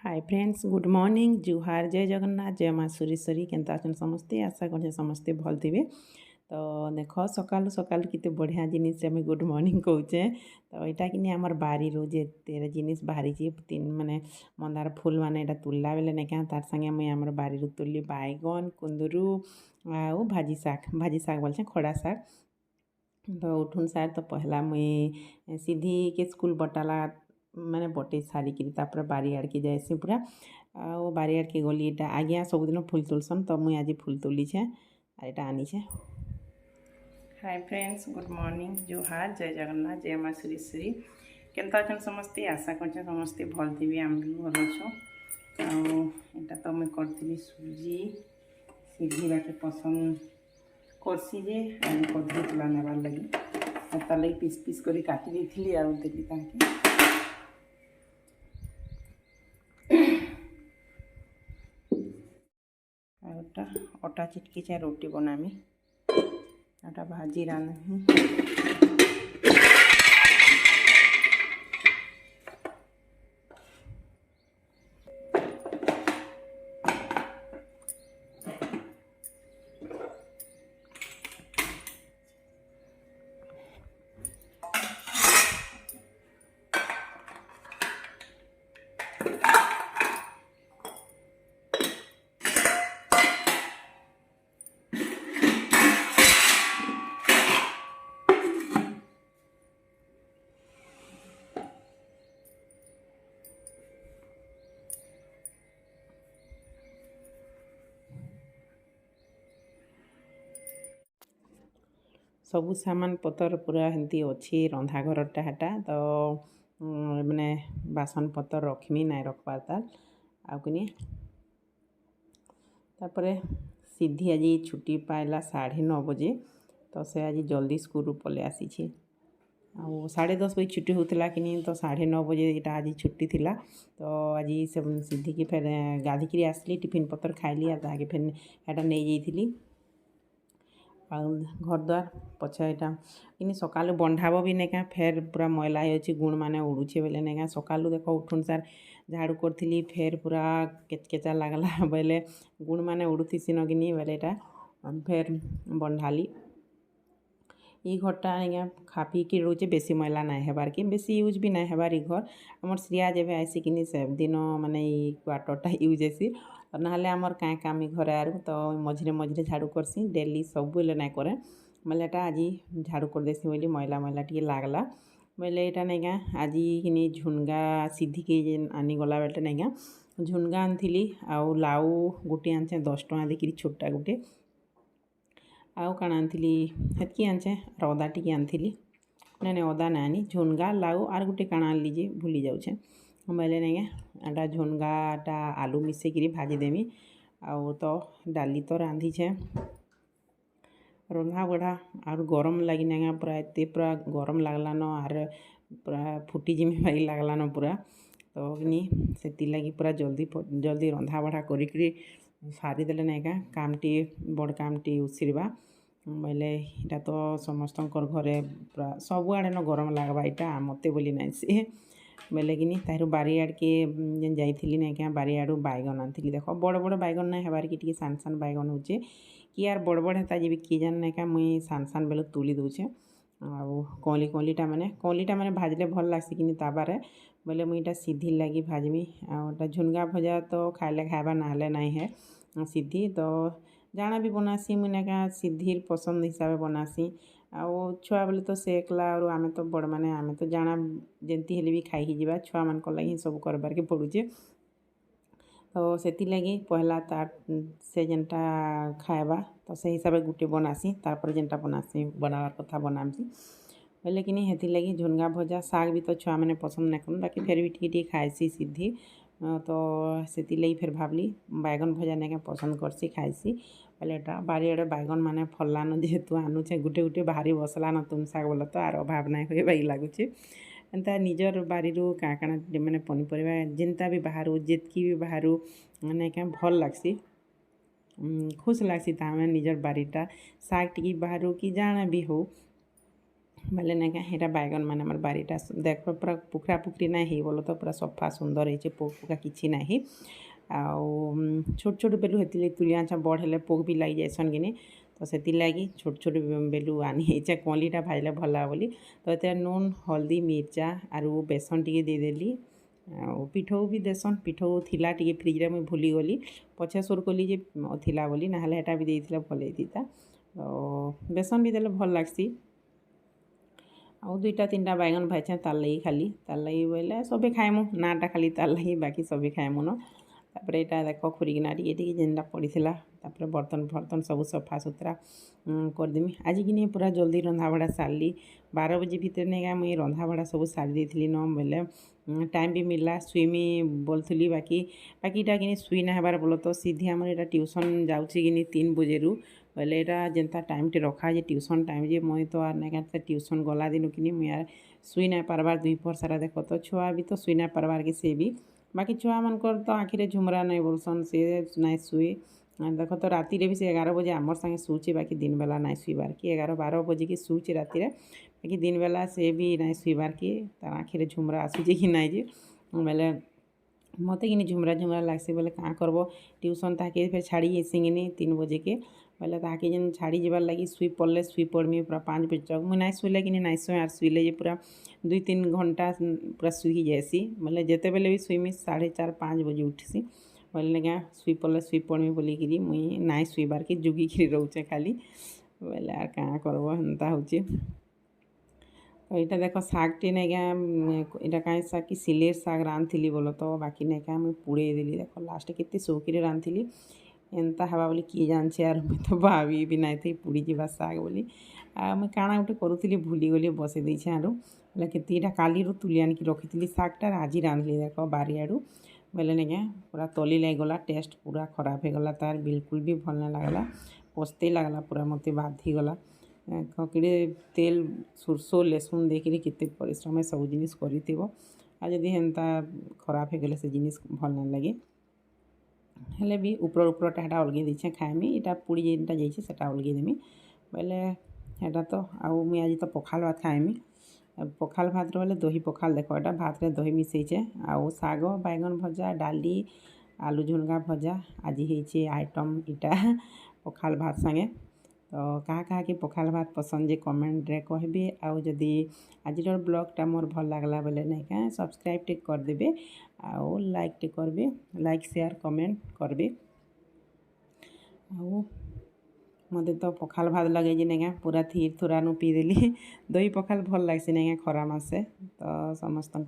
Hi friends good morning जुहार जय जगन्नाथ जय माँ सुरेश्वरी केनता अछन समस्ते आशा कर समस्ते भल थे। तो देख सकालू सकालू कितने बढ़िया जिनिस आम गुड मॉर्निंग कौचे। तो यहाँ कि आमर बारी जेते जिनिस बाहरी तीन माने मंदार फूल माने तुलला बेले नहीं क्या तार संगे मुझे आमर बारी तुल्ली बैगन कुंदरू आउ भाजी शाग बोलचे खड़ा शाग। तो उठुन सार तो पहला मुई सीधी के स्कूल बटाला माने बटे सारिकी तापर बारी आड़ के जाएसी पूरा आ बारी आड़ के गली एटा आज्ञा सबुदिन फुल तुलसन तो मुई आज फुल तुलीछे और एटा आनीछे। हाय फ्रेंड्स गुड मॉर्निंग जुहार जय जगन्नाथ जय माँ सुरेश्वरी केनता अछन समस्ते आशा कर समस्ते भल थी आम भी भल अच्छु। आटा तो मुई करी सुजी सीधी बाकी पसंद करसी जे आज कर तुला नेबार लगी तार लगी पीस पीस कर काटी देती आउ देली ताके अटा चिटकी चाहे रोटी बनामी आटा भाजी रांधमी। सबू सामान पतर पूरा हेंती अच्छी रंधा घरटा हेटा तो मैंने बासन पतर रखमी ना रखबार तार आउकनी तापर सीधी आज छुट्टी पाइला 9:30 बजे तो से आज जल्दी स्कूल पले आसी 10:30 बजे छुट्टी होता कि नहीं तो 9:30 बजे यहाँ आज छुट्टी थिला। तो आज से सीधी की फेर गाधिकी आसली टिफिन पतर खाइली आ फिर एटा नहीं जाइली घर द्वार पछा यहाँ कि सकालू बंधाब भी नहीं क्या फेर पूरा मैला अच्छी गुण माने उड़ूचे बेले नहीं क्या सकालू देख उठुन सार झाड़ू करी फेर पूरा केचकेचा लगला बेले गुण माने उड़ुथी न कि बेले यहाँ फेर बंधाली ई घरटा नहीं खा पी कि रोचे बेसी मैला ना हेबार कि बेसी यूज भी ना हेबार ई घर आमर श्रिया जब आसी कि से दिन माने क्वार्टरटा यूज हेसी ना आमर क्या काम घरे आर तो मझे मझे झाड़ू करसी डेली सब बेले ना करे बोले आज झाड़ू कर देसी बोली मैला मैला टी लागला बोले यहाँ नहीं क्या आज कि झुनगा सीधी के आनी गला बेटे नहीं क्या झुनगा आनी आउ लाउ गोटे आनचे 10 टଙ୍କା देकर छोटा गोटे आउ कण आनी हेतकी आनचे अदा टी आनी नहीं अदा ना आनी झुनगा लाउ आर गोटे कण आनली जे भूली जाऊे बोले नहीं क्या झुनगाटा आलू मिसेक भाजीदेमी आउ तो डाली तो रांधीछे रंधा बढ़ा आर गरम लगी ना पूरा एत पूरा गरम लगलान आर पूरा फुटी जिमी भाई लगलान पूरा तो से लगी पूरा जल्दी जल्दी रंधा बढ़ा करी सारीदेले ना क्या कामटी बड़ कामटी उसिरवा बोले यहाँ तो समस्त घरे पूरा सबुआड़े न गरम लगवा यहाँ मत बोली ना सी बोले कि तार बारी आड़ के जाइली ना क्या बारी आड़ू बैगन आनी देख बड़ बड़ बैगन ना हेबार कि सान सान बैगन होचे कि यार बड़ बड़ हेता जी किए जान ना क्या मुई सान सान बेले तुली दूचे आउ कलिटा माने भाजले भल लगसी कि ताबारे बोले मुईटा सीधी लगी भाजमी आटा झुनगा भजा तो खाइले खाइबा ना नहीं है सीधी तो जाना भी बनासी मुझे क्या सीधी पसंद हिसाब से बनासी आउ छुआ बेले तो से एकला और आमे तो बड़ माने आमे तो जाना जंती हेले भी खाई ही जावा छुआ मान लगी सब करबार के पड़ुचे तो से लगी पहला तार से जेनटा खाएबा तो से हिसाब से गुटे बनासी तारपर जेनटा बनासी बनावार कथा बनासी बोले कि हेती लगी झुनगा भजा शाग भी तो छुआ मैंने पसंद ना कर बाकी फिर भी टी खाएसी सीधी तो से लगी फिर भावली बैगन भजा नहीं पसंद करसी खाएसी बोले बारी आड़े बैगन माने फलान जेहेतु आनुचे गुटे गुटे बाहरी बसलान तुम शाग बोल तो आर अभाव ना हुए बाई लगुचे एंता निजर बारी क्या क्या मैंने पनीपरिया जेनता भी बाहर जेतकी भी बाहर मैंने क्या भल लगसी खुश लगसी तामें निजर बारीटा शाग टी बाहर कि जाना भी हो ବେଲେ ନାଇଁ କାଁ ହେଟା ବାଇଗନ୍ ମାନେ ଆମର୍ ବାରିଟା ଦେଖ ପୁରା ପୁଖରା ପୁଖରି ନାଇଁ ହେଇ ବୋଲ ତ ପୁରା ସଫା ସୁନ୍ଦର ହେଇଛେ ପୋକ ପୁକା କିଛି ନାଇଁ ହେଇ ଆଉ ଛୋଟ୍ ଛୋଟ୍ ବେଲୁ ହେତିର୍ ତୁଲି ଆନିଛେଁ ବଡ଼୍ ହେଲେ ପୋକ୍ ବି ଲାଗି ଯାଏସନ୍ କିନି ତ ସେଥିର୍ଲାଗି ଛୋଟ୍ ଛୋଟ୍ ବେଲୁ ଆନି ହେଇଛେ କଁଲିଟା ଭାଜ୍ଲେ ଭଲ୍ ଲାଗ୍ବା ବୋଲି ତ ଏଥିରେ ନୁନ୍ ହଳଦୀ ମିର୍ଚା ଆରୁ ବେସନ୍ ଟିକେ ଦେଇଦେଲି ଆଉ ପିଠଉ ବି ଦେସନ୍ ପିଠଉ ଥିଲା ଟିକେ ଫ୍ରିଜ୍ରେ ମୁଇଁ ଭୁଲିଗଲି ପଛେ ସୁର୍ କଲି ଯେ ଥିଲା ବୋଲି ନାହେଲେ ହେଟା ବି ଦେଇଥିଲେ ଭଲ୍ ହେଇଥିତା ବେସନ୍ ବି ଦେଲେ ଭଲ୍ ଲାଗ୍ସି ଆଉ 2-3ଟା ବାଇଗନ୍ ଭାଜଛେଁ ତାର୍ ଲାଗି ଖାଲି ତାର୍ ଲାଗି ବୋଇଲେ ସବେ ଖାଏମୁ ନାଁଟା ଖାଲି ତାର୍ ଲାଗି ବାକି ସବେ ଖାଏମୁନ ତାପରେ ଏଇଟା ଦେଖ ଖୁରିକିନା ଟିକେ ଯେନ୍ଟା ପଡ଼ିଥିଲା ତାପରେ ବର୍ତ୍ତନ୍ ଫର୍ତ୍ତନ୍ ସବୁ ସଫା ସୁତରା କରିଦେମି ଆଜି କିନି ପୁରା ଜଲ୍ଦି ରନ୍ଧାବଢ଼ା ସାରଲି 12 ବଜେ ଭିତରେ ନେଇକା ମୁଇଁ ରନ୍ଧାବଢ଼ା ସବୁ ସାରି ଦେଇଥିଲି ନ ବେଲେ ଟାଇମ୍ ବି ମିଲ୍ଲା ସୁଇମି ବୋଲୁଥିଲି ବାକି ଇଟା କିନି ସୁଇ ନା ହେବାର୍ ବୋଲ ତ ସିଧି ଆମର ଏଇଟା ଟ୍ୟୁସନ୍ ଯାଉଛି କିନି 3 ବଜେରୁ ବୋଇଲେ ଏଇଟା ଯେନ୍ତା ଟାଇମ୍ଟେ ରଖା ଯେ ଟ୍ୟୁସନ୍ ଟାଇମ୍ ଯେ ମୁଇଁ ତ ଆର୍ ନାଇଁ ସେ ଟ୍ୟୁସନ୍ ଗଲା ଦିନୁ କିନି ମୁଇଁ ଆର୍ ସୁଇ ନାଇଁ ପାର୍ବାର୍ 2 ପହର୍ ସାରା ଦେଖ ତ ଛୁଆ ବି ତ ସୁଇ ନାଇଁ ପାର୍ବାର୍ କି ସେ ବି ବାକି ଛୁଆମାନଙ୍କର ତ ଆଖିରେ ଝୁମରା ନାଇଁ ବୋଲ୍ସନ୍ ସେ ନାଇଁ ସୁଏ ଦେଖ ତ ରାତିରେ ବି ସେ 11 ବଜେ ଆମର୍ ସାଙ୍ଗେ ଶୋଉଛେ ବାକି ଦିନ୍ ବେଲା ନାଇଁ ଶୁଇବାର୍ କି 11-12 ବଜେକି ଶୋଉଛେ ରାତିରେ ବାକି ଦିନ୍ ବେଲା ସେ ବି ନାଇଁ ଶୁଇବାର୍ କି ତାର୍ ଆଖିରେ ଝୁମରା ଆସୁଛେ କି ନାଇଁ ଯେ ବେଲେ ମତେ କିନି ଝୁମରା ଲାଗ୍ସି ବେଲେ କାଁ କର୍ବ ଟ୍ୟୁସନ୍ ତାହାକେ ଫେର୍ ଛାଡ଼ି ଆଏସି କିନି 3 ବଜେକେ ବେଲେ ତାହାକେ ଯେନ୍ ଛାଡ଼ି ଯିବାର୍ ଲାଗି ଶୁଇ ପଡ଼୍ଲେ ଶୁଇ ପଡ଼୍ମି ପୁରା 5 ବଜେ ତକ୍ ମୁଇଁ ନାଇଁ ଶୁଇଲେ କିନି ନାଇଁ ଶୁଏ ଆର୍ ଶୁଇଲେ ଯେ ପୁରା 2-3 ଘଣ୍ଟା ପୁରା ଶୁଇ ଯାଏସି ବେଲେ ଯେତେବେଲେ ବି ଶୁଇମି 4:30-5 ବଜେ ଉଠ୍ସି ବେଲେ ନିକା ଶୁଇ ପଡ଼୍ଲେ ଶୁଇ ପଡ଼୍ମି ବୋଲିକିରି ମୁଇଁ ନାଇଁ ଶୁଇବାର୍କେ ଜୁଗିକିରି ରହୁଛେ ଖାଲି ବେଲେ ଆର୍ କାଁ କର୍ବ ହେନ୍ତା ହଉଛେ ଏଇଟା ଦେଖ ଶାଗ୍ଟେ ନାଇକା ଏଇଟା କାଇଁ ଶାଗ୍ କି ସିଲେର୍ ଶାଗ୍ ରାନ୍ଧିଥିଲି ବୋଲ ତ ବାକି ନାଇକା ମୁଇଁ ପୁଡ଼େଇ ଦେଲି ଦେଖ ଲାଷ୍ଟେ କେତେ ସଉକିରେ ରାନ୍ଧିଥିଲି ଏନ୍ତା ହେବା ବୋଲି କିଏ ଜାଣିଛେ ଆର୍ ମୁଇଁ ତ ଭାବି ବି ନାଇଁଥି ପୁଡ଼ିଯିବା ଶାଗ୍ ବୋଲି ଆଉ ମୁଇଁ କାଣା ଗୁଟେ କରୁଥିଲି ଭୁଲିଗଲି ବସେଇ ଦେଇଛେଁ ଆରୁ ବେଲେ କେତେ ଇଟା କାଲିରୁ ତୁଲି ଆଣିକି ରଖିଥିଲି ଶାଗ୍ଟା ଆଜି ରାନ୍ଧିଲି ଦେଖ ବାରିଆଡ଼ୁ ବେଲେ ନିକା ପୁରା ତଲି ଲାଗିଗଲା ଟେଷ୍ଟ୍ ପୁରା ଖରାପ୍ ହେଇଗଲା ତାର୍ ବିଲ୍କୁଲ୍ ବି ଭଲ୍ ନାଇଁ ଲାଗ୍ଲା ପସ୍ତେଇ ଲାଗ୍ଲା ପୁରା ମତେ ବାଧିଗଲା କକିଡ଼େ ତେଲ୍ ସୋର୍ଷ ଲେସୁନ୍ ଦେଇକିରି କେତେ ପରିଶ୍ରମ ସବୁ ଜିନିଷ୍ କରିଥିବ ଆଉ ଯଦି ହେନ୍ତା ଖରାପ୍ ହେଇଗଲେ ସେ ଜିନିଷ୍ ଭଲ୍ ନାଇଁ ଲାଗେ ହେଲେ ବି ଉପରଟା ହେଟା ଅଲ୍ଗେଇ ଦେଇଛେଁ ଖାଏମି ଇଟା ପୁଡ଼ି ଯେନ୍ଟା ଯାଇଛେ ସେଟା ଅଲ୍ଗେଇ ଦେମି ବେଲେ ହେଟା ତ ଆଉ ମୁଇଁ ଆଜି ତ ପଖାଲ୍ ଭାତ୍ ଖାଏମି ପଖାଲ୍ ଭାତ୍ରେ ବେଲେ ଦହି ପଖାଲ୍ ଦେଖ ଏଟା ଭାତ୍ରେ ଦହି ମିଶେଇଛେ ଆଉ ଶାଗ ବାଇଗନ୍ ଭଜା ଡାଲି ଆଲୁ ଝୁନ୍ଗା ଭଜା ଆଜି ହେଇଛେ ଆଇଟମ୍ ଇଟା ପଖାଲ୍ ଭାତ୍ ସାଙ୍ଗେ ତ କାହାକେ ପଖାଲ୍ ଭାତ୍ ପସନ୍ଦ୍ ଯେ କମେଣ୍ଟ୍ରେ କହେବେ ଆଉ ଯଦି ଆଜିର ବ୍ଲଗ୍ଟା ମୋର୍ ଭଲ୍ ଲାଗ୍ଲା ବେଲେ ନାଇଁକା ସବ୍ସ୍କ୍ରାଇବ୍ ଟିକେ କରିଦେବେ ଆଉ ଲାଇକ୍ ଟିକେ କରିବେ ଲାଇକ୍ ସେୟାର୍ କମେଣ୍ଟ୍ କରିବେ ଆଉ ମତେ ତ ପଖାଲ୍ ଭାତ୍ ଲାଗେ ଯେ ନାଇଁକା ପୁରା ଥିର୍ ଥୁରାନୁ ପିଇଦେଲି ଦହି ପଖାଲ୍ ଭଲ୍ ଲାଗ୍ସି ନାଇଁକା ଖରା ମାସେ ତ ସମସ୍ତଙ୍କୁ